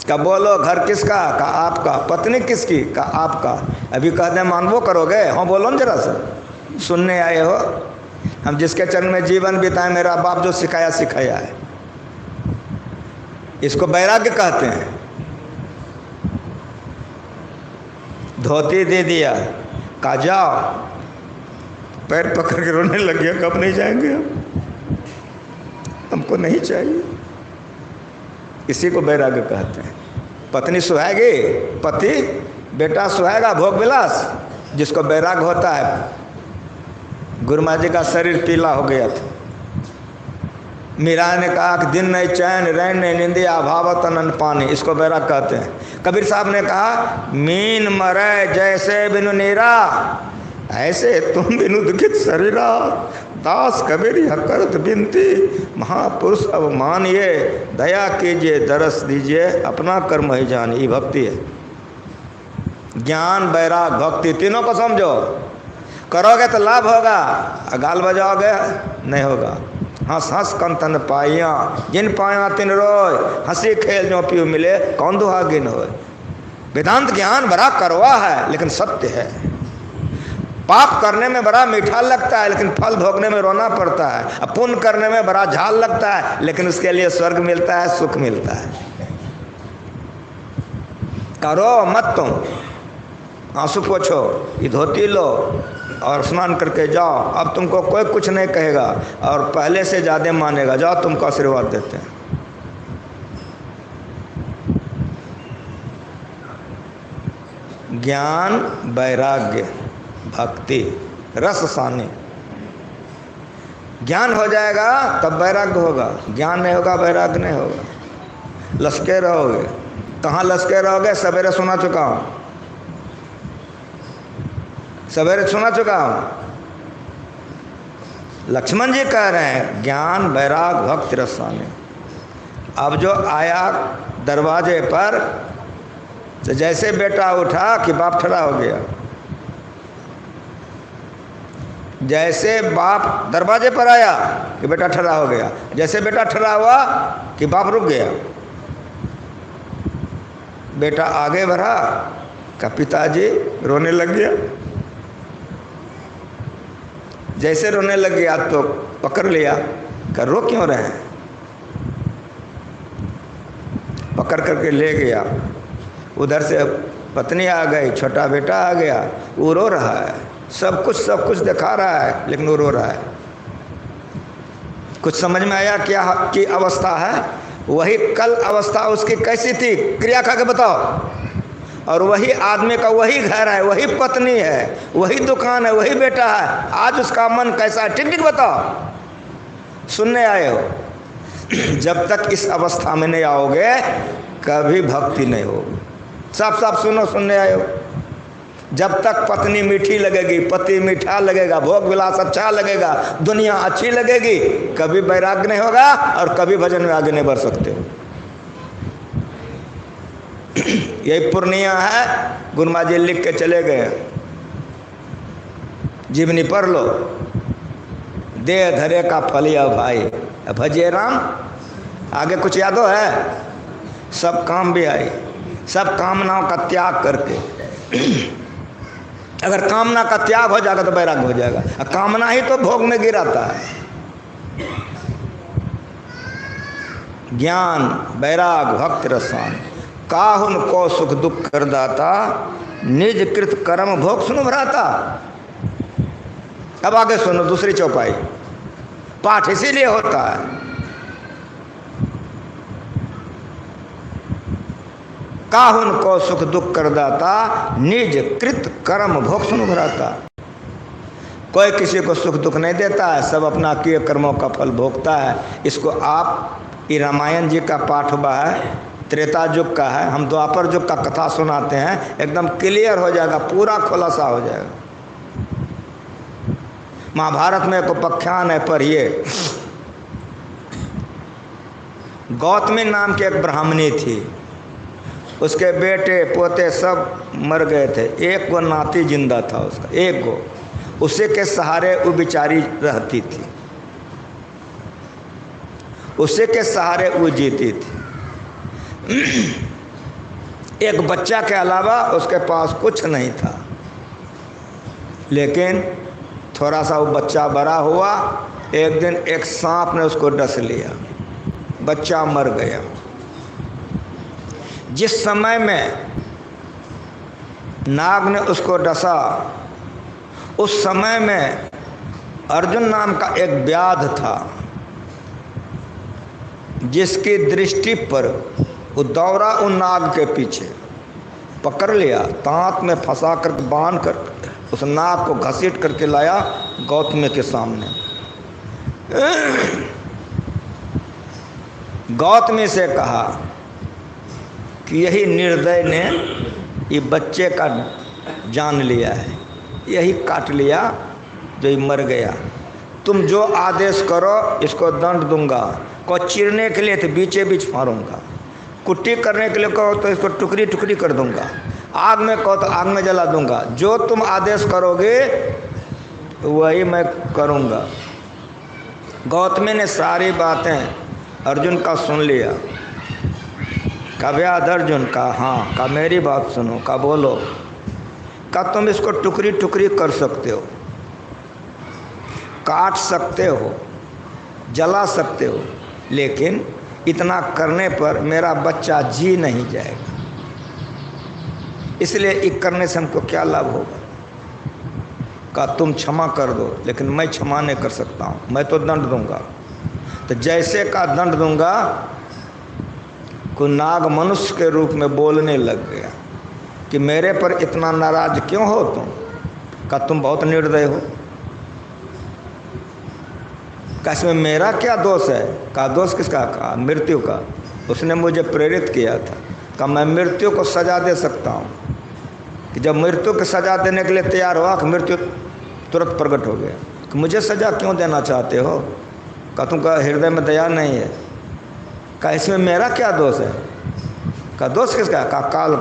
कब बोलो घर किसका? का आपका। पत्नी किसकी? का आपका। अभी कहते मानवो करोगे? हाँ बोलो न जरा सा, सुनने आए हो। हम जिसके चरण में जीवन बिताए, मेरा बाप जो सिखाया सिखाया है, इसको वैराग्य कहते हैं। धोती दे दिया, कहा जाओ, पैर पकड़ के रोने लग गया। कब नहीं जाएंगे हम, हमको नहीं चाहिए। इसी को वैराग्य कहते हैं। पत्नी सुहाएगी, पति बेटा सुहाएगा, भोग विलास, जिसको वैराग्य होता है। गुरु महाराज जी का शरीर पीला हो गया था। मीरा ने कहा कि दिन नहीं चैन, रैन नहीं निंदिया, भावत अनंत पानी, इसको वैराग्य कहते हैं। कबीर साहब ने कहा मीन मरे जैसे बिनु नीरा, ऐसे तुम बिनु दुखित शरीरा। दास कबीर यह करत बिनती, महापुरुष अब मानिए, दया कीजिए दरस दीजिए, अपना कर्म ही जानिए। ये भक्ति है। ज्ञान वैराग भक्ति तीनों को समझो। करोगे तो लाभ होगा, गाल बजाओगे नहीं होगा। हंस हंस कंतन पाइया, जिन पाया तिन रोय, हंसी खेल जो पियो मिले, कौन दुहागिन होय। वेदांत ज्ञान बड़ा करवा है, लेकिन सत्य है। पाप करने में बड़ा मीठा लगता है, लेकिन फल भोगने में रोना पड़ता है। अब पुण्य करने में बड़ा झाल लगता है, लेकिन उसके लिए स्वर्ग मिलता है, सुख मिलता है। करो मत तुम, आंसू पोछो, ये धोती लो और स्नान करके जाओ। अब तुमको कोई कुछ नहीं कहेगा और पहले से ज़्यादा मानेगा। जाओ, तुमको आशीर्वाद देते हैं। ज्ञान वैराग्य भक्ति रस सानी। ज्ञान हो जाएगा तब वैराग्य होगा, ज्ञान नहीं होगा वैराग्य नहीं होगा। लसके रहोगे, कहाँ लसके रहोगे? सवेरे सुना चुका हूँ, सवेरे सुना चुका हूँ। लक्ष्मण जी कह रहे हैं ज्ञान वैराग भक्ति रस सानी। अब जो आया दरवाजे पर, तो जैसे बेटा उठा कि बाप खड़ा हो गया। जैसे बाप दरवाजे पर आया कि बेटा ठहरा हो गया, जैसे बेटा ठहरा हुआ कि बाप रुक गया। बेटा आगे बढ़ा का पिताजी रोने लग गया। जैसे रोने लग गया तो पकड़ लिया, का रो क्यों रहे हैं? पकड़ करके ले गया। उधर से पत्नी आ गई, छोटा बेटा आ गया, वो रो रहा है। सब कुछ दिखा रहा है, लेकिन वो रो रहा है। कुछ समझ में आया क्या की अवस्था है? वही कल अवस्था उसकी कैसी थी, क्रिया खा के बताओ। और वही आदमी का वही घर है, वही पत्नी है, वही दुकान है, वही बेटा है। आज उसका मन कैसा है? ठीक ठीक बताओ। सुनने आए हो। जब तक इस अवस्था में नहीं आओगे कभी भक्ति नहीं होगी। साफ साफ सुनो, सुनने आए हो। जब तक पत्नी मीठी लगेगी, पति मीठा लगेगा, भोग विलास अच्छा लगेगा, दुनिया अच्छी लगेगी, कभी वैराग्य नहीं होगा और कभी भजन में आगे नहीं बढ़ सकते हो। यही पूर्णिया है। गुरु महाराज जी लिख के चले गए, जीवनी पढ़ लो। दे धरे का फलिया भाई, भजे राम। आगे कुछ यादो है? सब काम भी आई, सब कामनाओं का त्याग करके। अगर कामना का त्याग हो जाएगा तो वैराग्य हो जाएगा। कामना ही तो भोग में गिराता है। ज्ञान वैराग भक्ति रसान, काहुन को सुख दुख कर दाता, निज कृत कर्म भोग सुनो भराता। अब आगे सुनो दूसरी चौपाई। पाठ इसीलिए होता है। काहुन को सुख दुख कर दाता, निज कृत कर्म भोग सुनो भराता। कोई किसी को सुख दुख नहीं देता है, सब अपना किए कर्मों का फल भोगता है। इसको आप, ये रामायण जी का पाठ हुआ है, त्रेता युग का है, हम द्वापर युग का कथा सुनाते हैं, एकदम क्लियर हो जाएगा, पूरा खुलासा हो जाएगा। महाभारत में एक उपाख्यान है, पढ़िए। गौतमी नाम की एक ब्राह्मणी थी, उसके बेटे पोते सब मर गए थे, एक वो नाती जिंदा था उसका, एक वो, उसी के सहारे वो बेचारी रहती थी, उसी के सहारे वो जीती थी। एक बच्चा के अलावा उसके पास कुछ नहीं था। लेकिन थोड़ा सा वो बच्चा बड़ा हुआ, एक दिन एक सांप ने उसको डस लिया, बच्चा मर गया। जिस समय में नाग ने उसको डसा, उस समय में अर्जुन नाम का एक व्याध था, जिसकी दृष्टि पर वो दौड़ा उन नाग के पीछे, पकड़ लिया, दांत में फंसा कर बांध कर उस नाग को घसीट करके लाया गौतमी के सामने। गौतमी से कहा कि यही निर्दय ने ये बच्चे का जान लिया है, यही काट लिया जो ये मर गया। तुम जो आदेश करो इसको दंड दूंगा, को चीरने के लिए तो बीचे बीच मारूंगा, कुट्टी करने के लिए कहो तो इसको टुकड़ी टुकड़ी कर दूंगा, आग में कहो तो आग में जला दूंगा, जो तुम आदेश करोगे वही मैं करूंगा। गौतमी ने सारी बातें अर्जुन का सुन लिया। का व्याध अर्जुन का, हाँ। का मेरी बात सुनो, का बोलो। का तुम इसको टुकड़ी टुकड़ी कर सकते हो, काट सकते हो, जला सकते हो, लेकिन इतना करने पर मेरा बच्चा जी नहीं जाएगा, इसलिए एक करने से हमको क्या लाभ होगा। का तुम क्षमा कर दो, लेकिन मैं क्षमा नहीं कर सकता हूँ, मैं तो दंड दूंगा। तो जैसे का दंड दूंगा, को नाग मनुष्य के रूप में बोलने लग गया कि मेरे पर इतना नाराज क्यों हो तुम। का तुम बहुत निर्दय हो। का इसमें मेरा क्या दोष है। का दोष किसका। का मृत्यु का, उसने मुझे प्रेरित किया था। का मैं मृत्यु को सजा दे सकता हूँ, कि जब मृत्यु की सजा देने के लिए तैयार हुआ कि मृत्यु तुरंत प्रकट हो गया, कि मुझे सजा क्यों देना चाहते हो। का तुमका हृदय में दया नहीं है। का इसमें मेरा क्या दोष है। का दोष किसका। का काल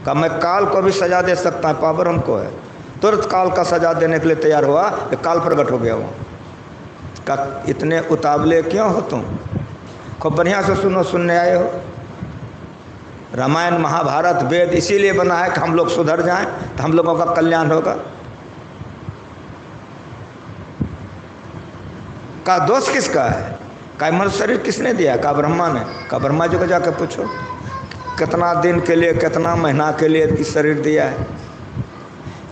का मैं काल को भी सजा दे सकता है, पावर हमको है। तुरंत काल का सजा देने के लिए तैयार हुआ कि काल प्रकट हो गया वो। का इतने उतावले क्यों हो तुम। खूब बढ़िया से सुनो, सुनने आए हो। रामायण महाभारत वेद इसीलिए बना है कि हम लोग सुधर जाएं, तो हम लोगों का कल्याण होगा। का दोष किसका है। का मनुष्य शरीर किसने दिया। का ब्रह्मा ने। का ब्रह्मा जी को जाकर पूछो कितना दिन के लिए, कितना महीना के लिए इस शरीर दिया है।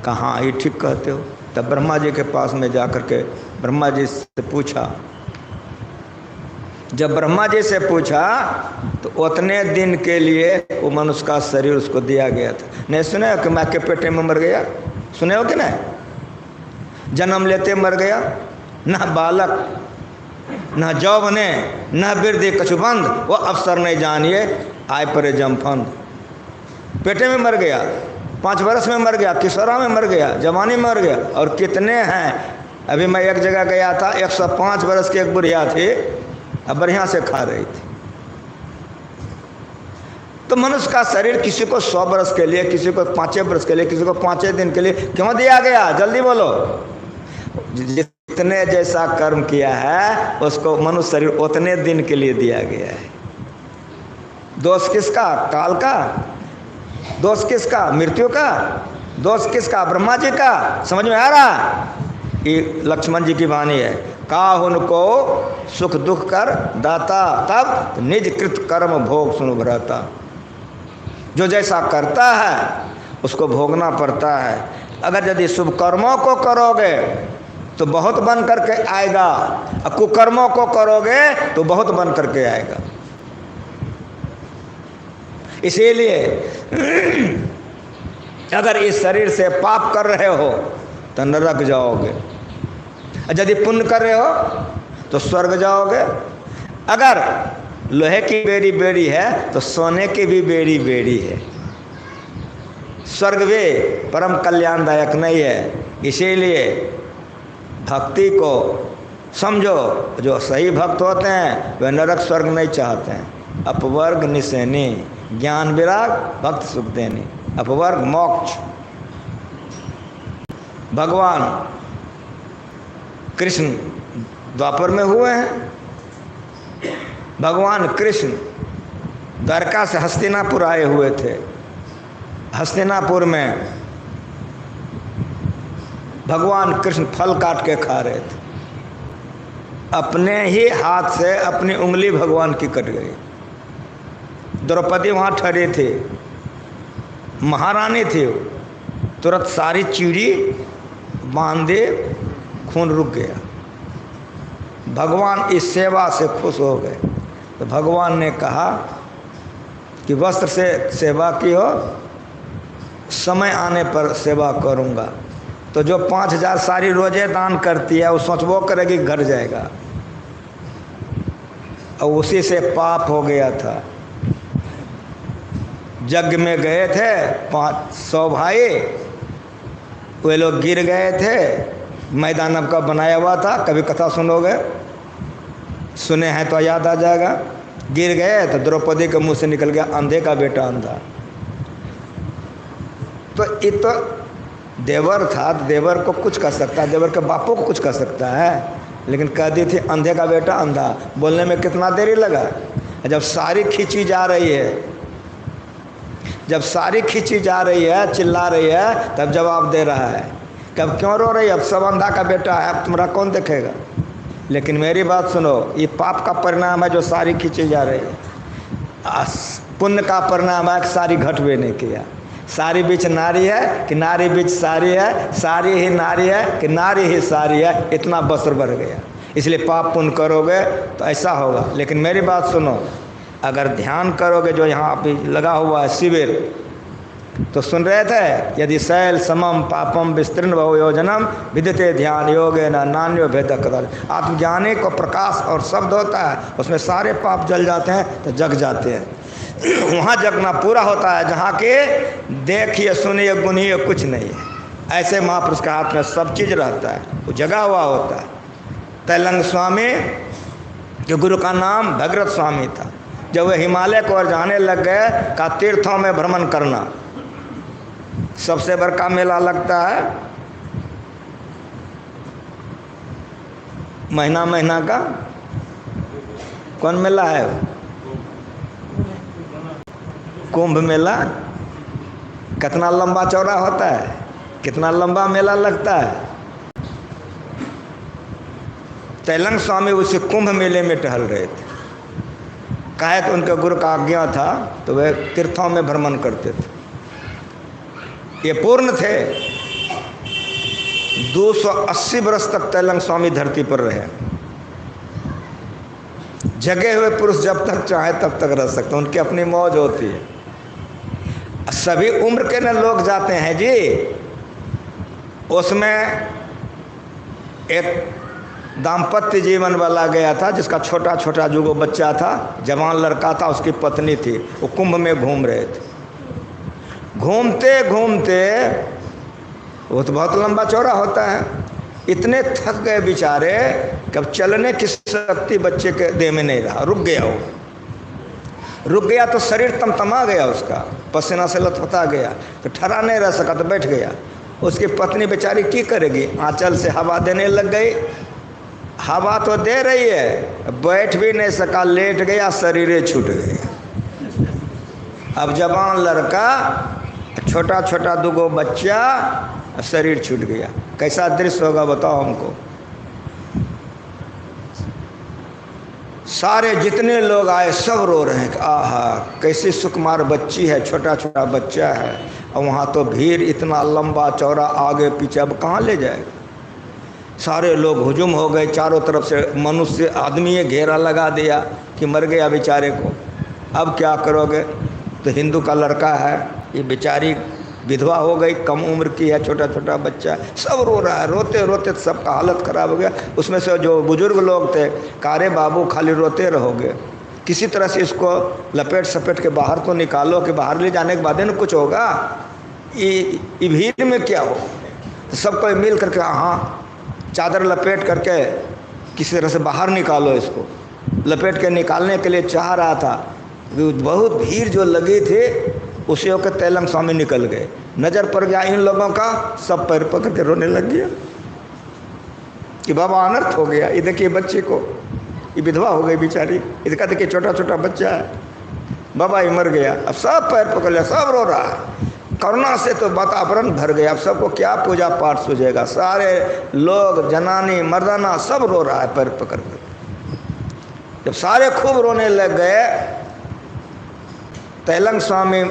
कहाँ ये ठीक कहते हो। तब ब्रह्मा जी के पास में जाकर के ब्रह्मा जी से पूछा। जब ब्रह्मा जी से पूछा तो उतने दिन के लिए वो मनुष्य का शरीर उसको दिया गया था। नहीं सुने हो कि माँ के पेटे में मर गया। सुने हो कि नहीं। जन्म लेते मर गया, न बालक न जौवने न वृद्धि कछुबंद, वो अवसर नहीं जानिए आय परे जमफंद। पेटे में मर गया, 5 वर्ष में मर गया, किशोरा में मर गया, जवानी में मर गया। और कितने हैं। अभी मैं एक जगह गया था, 105 वर्ष की एक बुढ़िया थी, अब बढ़िया से खा रही थी। तो मनुष्य का शरीर किसी को 100 वर्ष के लिए, किसी को 5 वर्ष के लिए, किसी को 5 दिन के लिए क्यों दिया गया। जल्दी बोलो। जितने जैसा कर्म किया है उसको मनुष्य शरीर उतने दिन के लिए दिया गया है। दोष किसका। काल का। दोष किसका। मृत्यु का। दोष किसका। ब्रह्मा जी का। समझ में आ रहा। ये लक्ष्मण जी की वाणी है। का उनको सुख दुख कर दाता, तब निज कृत कर्म भोग सुन भरता। जो जैसा करता है उसको भोगना पड़ता है। अगर यदि शुभ कर्मों को करोगे तो बहुत बन करके आएगा, और कुकर्मों को करोगे तो बहुत बन करके आएगा। इसीलिए अगर इस शरीर से पाप कर रहे हो तो नरक जाओगे, यदि पुण्य कर रहे हो तो स्वर्ग जाओगे। अगर लोहे की बेड़ी बेड़ी है तो सोने की भी बेड़ी बेड़ी है। स्वर्ग भी परम कल्याणदायक नहीं है। इसीलिए भक्ति को समझो, जो सही भक्त होते हैं वे नरक स्वर्ग नहीं चाहते हैं। अपवर्ग निसेनी, ज्ञान विराग भक्त सुख देनी, अपवर्ग मोक्ष। भगवान कृष्ण द्वापर में हुए हैं। भगवान कृष्ण द्वारका से हस्तिनापुर आए हुए थे। हस्तिनापुर में भगवान कृष्ण फल काट के खा रहे थे। अपने ही हाथ से अपनी उंगली भगवान की कट गई। द्रौपदी वहाँ ठहरी थी, महारानी थी। तुरंत सारी चीड़ी बांध दे, खून रुक गया। भगवान इस सेवा से खुश हो गए। तो भगवान ने कहा कि वस्त्र से सेवा की हो, समय आने पर सेवा करूँगा। तो जो 5000 सारी रोजे दान करती है वो सोचबो करेगी घर जाएगा, और उसी से पाप हो गया था। यज्ञ में गए थे 500 भाई, वे लोग गिर गए थे। मैदान का बनाया हुआ था, कभी कथा सुनोगे, सुने हैं तो याद आ जाएगा। गिर गए तो द्रौपदी के मुंह से निकल गया, अंधे का बेटा अंधा। तो ये तो देवर था, देवर को कुछ कर सकता है, देवर के बापों को कुछ कर सकता है, लेकिन कह दी थी अंधे का बेटा अंधा। बोलने में कितना देरी लगा। जब सारी खींची जा रही है, जब सारी खींची जा रही है, चिल्ला रही है, तब जवाब दे रहा है। कब क्यों रो रही है? अब सब अंधा का बेटा है, अब तुम्हारा कौन देखेगा? लेकिन मेरी बात सुनो, ये पाप का परिणाम है जो सारी खींची जा रही है। पुण्य का परिणाम है कि सारी घट भी नहीं किया। सारी बीच नारी है कि नारी बीच सारी है, सारी ही नारी है कि नारी ही सारी है, इतना बसर बढ़ गया। इसलिए पाप पुण्य करोगे तो ऐसा होगा। लेकिन मेरी बात सुनो, अगर ध्यान करोगे, जो यहाँ पे लगा हुआ है शिविर, तो सुन रहे थे, यदि शैल समम पापम विस्तृण बहु योजनम विदिते ध्यान योगे न नान्यो भेद कर। आत्मज्ञानी को प्रकाश और शब्द होता है, उसमें सारे पाप जल जाते हैं तो जग जाते हैं। वहाँ जगना पूरा होता है जहाँ के देखिए सुनिए गुनिए कुछ नहीं है। ऐसे महापुरुष के हाथ में सब चीज़ रहता है, वो जगा हुआ होता है। तैलंग स्वामी के गुरु का नाम भगीरथ स्वामी था। जब वे हिमालय को ओर जाने लग गए, का तीर्थों में भ्रमण करना। सबसे बड़का मेला लगता है महीना महीना का, कौन मेला है? कुंभ मेला। कितना लंबा चौड़ा होता है, कितना लंबा मेला लगता है। तैलंग स्वामी उस कुंभ मेले में टहल रहे थे। काहे तो उनके गुरु का आज्ञा था, तो वे तीर्थों में भ्रमण करते थे। ये पूर्ण थे। 280 वर्ष तक तैलंग स्वामी धरती पर रहे। जगे हुए पुरुष जब तक चाहे तब तक रह सकते, उनकी अपनी मौज होती है। सभी उम्र के न लोग जाते हैं जी। उसमें एक दाम्पत्य जीवन वाला गया था, जिसका छोटा छोटा जो बच्चा था, जवान लड़का था, उसकी पत्नी थी। वो कुंभ में घूम रहे थे। घूमते घूमते, वो तो बहुत लंबा चौड़ा होता है, इतने थक गए बेचारे कि अब चलने की शक्ति बच्चे के देह में नहीं रहा। रुक गया। वो रुक गया तो शरीर तमतमा गया, उसका पसीना से लथपथा गया, तो ठहरा नहीं रह सका, तो बैठ गया। उसकी पत्नी बेचारी की करेगी? आंचल से हवा देने लग गई। हवा तो दे रही है, बैठ भी नहीं सका, लेट गया, शरीर छूट गया। अब जवान लड़का, छोटा छोटा दुगो बच्चा, शरीर छूट गया। कैसा दृश्य होगा बताओ हमको। सारे जितने लोग आए सब रो रहे हैं कि आहा कैसी सुकुमार बच्ची है, छोटा छोटा बच्चा है। और वहाँ तो भीड़ इतना लंबा चौड़ा, आगे पीछे, अब कहाँ ले जाएगा। सारे लोग हुजूम हो गए, चारों तरफ से मनुष्य आदमी घेरा लगा दिया कि मर गया बेचारे को। अब क्या करोगे? तो हिंदू का लड़का है, ये बेचारी विधवा हो गई, कम उम्र की है, छोटा छोटा बच्चा, सब रो रहा है। रोते रोते सबका हालत ख़राब हो गया। उसमें से जो बुजुर्ग लोग थे, कारे बाबू खाली रोते रहोगे, किसी तरह से इसको लपेट सपेट के बाहर तो निकालो, कि बाहर ले जाने के बाद न कुछ होगा, ये भीड़ में क्या हो। तो सबको मिल करके हाँ चादर लपेट करके किसी तरह से बाहर निकालो। इसको लपेट के निकालने के लिए चाह रहा था, बहुत भीड़ जो लगी थी उसी के तेलंग स्वामी निकल गए। नज़र पड़ गया इन लोगों का, सब पैर पकड़ के रोने लग गया कि बाबा अनर्थ हो गया। ये देखिए बच्चे को, ये विधवा हो गई बेचारी, इसका देखिए छोटा छोटा बच्चा है, बाबा ही मर गया। अब सब पैर पकड़ लिया, सब रो रहा है। करुणा से तो वातावरण भर गया। अब सबको क्या पूजा पाठ सूझेगा, सारे लोग जनानी मर्दाना सब रो रहा है पैर पकड़ कर। जब सारे खूब रोने लग गए, तेलंग स्वामी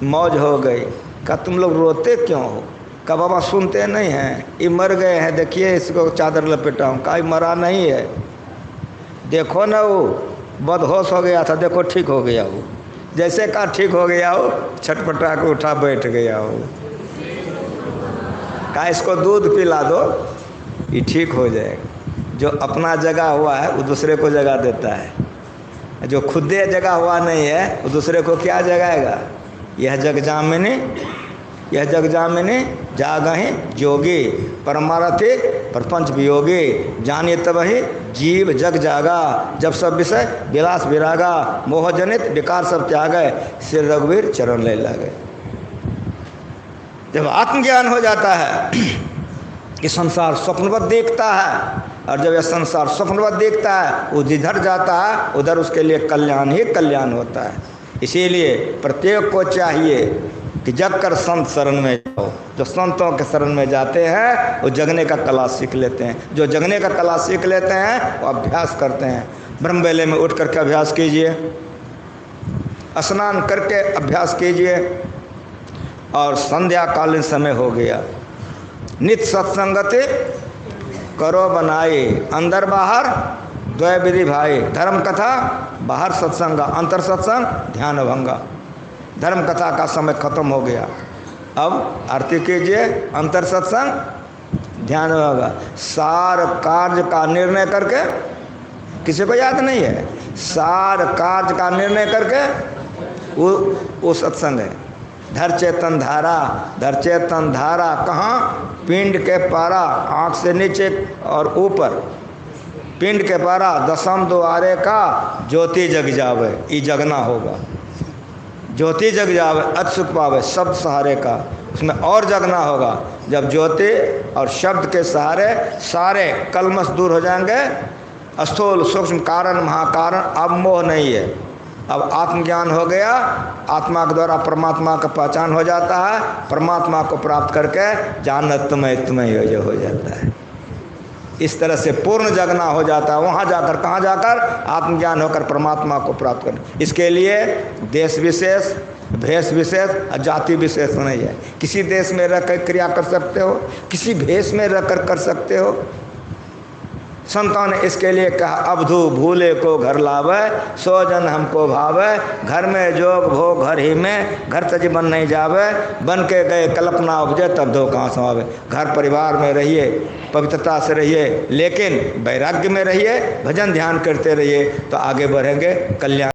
मौज हो गई। कहा तुम लोग रोते क्यों हो? कहा बाबा सुनते नहीं हैं, ये मर गए हैं, देखिए इसको चादर लपेटा हूँ। कहा मरा नहीं है, देखो ना वो बदहोश हो गया था, देखो ठीक हो गया वो। जैसे कहा ठीक हो गया हो, छटपटा के उठा बैठ गया हो। कहा इसको दूध पिला दो, ये ठीक हो जाएगा। जो अपना जगह हुआ है वो दूसरे को जगह देता है, जो खुदे जगह हुआ नहीं है वो दूसरे को क्या जगाएगा। यह जग जामिनी, यह जग जामिनी जागहि जोगी, परमारथि प्रपंच वियोगी, जानिए तब ही जीव जग जागा, जब सब विषय विलास विरागा, मोह जनित विकार सब त्यागे, श्री रघुवीर चरण ले लागे। जब आत्मज्ञान हो जाता है कि संसार स्वप्नवत देखता है, और जब यह संसार स्वप्नवत देखता है, वो जिधर जाता है उधर उसके लिए कल्याण ही कल्याण होता है। इसीलिए प्रत्येक को चाहिए कि जग कर संत शरण में जाओ। जो संतों के शरण में जाते हैं वो जगने का कला सीख लेते हैं। जो जगने का कला सीख लेते हैं वो अभ्यास करते हैं। ब्रह्मवेले में उठ करके अभ्यास कीजिए, स्नान करके अभ्यास कीजिए, और संध्या कालीन समय हो गया, नित्य सत्संगति करो बनाए, अंदर बाहर द्वय विधि भाई, धर्म कथा बाहर सत्संग, अंतर सत्संग ध्यान भंगा। धर्म कथा का समय खत्म हो गया, अब आरती कीजिए, अंतर सत्संग ध्यान भंगा। सार कार्य का निर्णय करके, किसी को याद नहीं है, सार कार्य का निर्णय करके वो सत्संग है। धर चेतन धारा, धर चेतन धारा कहाँ? पिंड के पारा, आँख से नीचे और ऊपर, पिंड के पारा दशम द्वारे का ज्योति जग जावे, ये जगना होगा। ज्योति जग जावे अति सुख पावे, शब्द सहारे का, उसमें और जगना होगा। जब ज्योति और शब्द के सहारे सारे कलमश दूर हो जाएंगे, स्थूल सूक्ष्म कारण महाकारण, अब मोह नहीं है, अब आत्मज्ञान हो गया। आत्मा के द्वारा परमात्मा का पहचान हो जाता है, परमात्मा को प्राप्त करके जानत तुम्हें हो जाता है। इस तरह से पूर्ण जगना हो जाता है। वहाँ जाकर, कहाँ जाकर? आत्मज्ञान होकर परमात्मा को प्राप्त कर। इसके लिए देश विशेष, भेष विशेष, जाति विशेष नहीं है। किसी देश में रहकर क्रिया कर सकते हो, किसी भेष में रहकर कर सकते हो। संतों ने इसके लिए कहा, अबधू भूले को घर लावे, सो जन हमको भावे, घर में जोग भोग घर ही में, घर तज बन नहीं जावे, बन के गए कल्पना उपजे तब दो कहाँ समावे। घर परिवार में रहिए, पवित्रता से रहिए, लेकिन वैराग्य में रहिए, भजन ध्यान करते रहिए, तो आगे बढ़ेंगे, कल्याण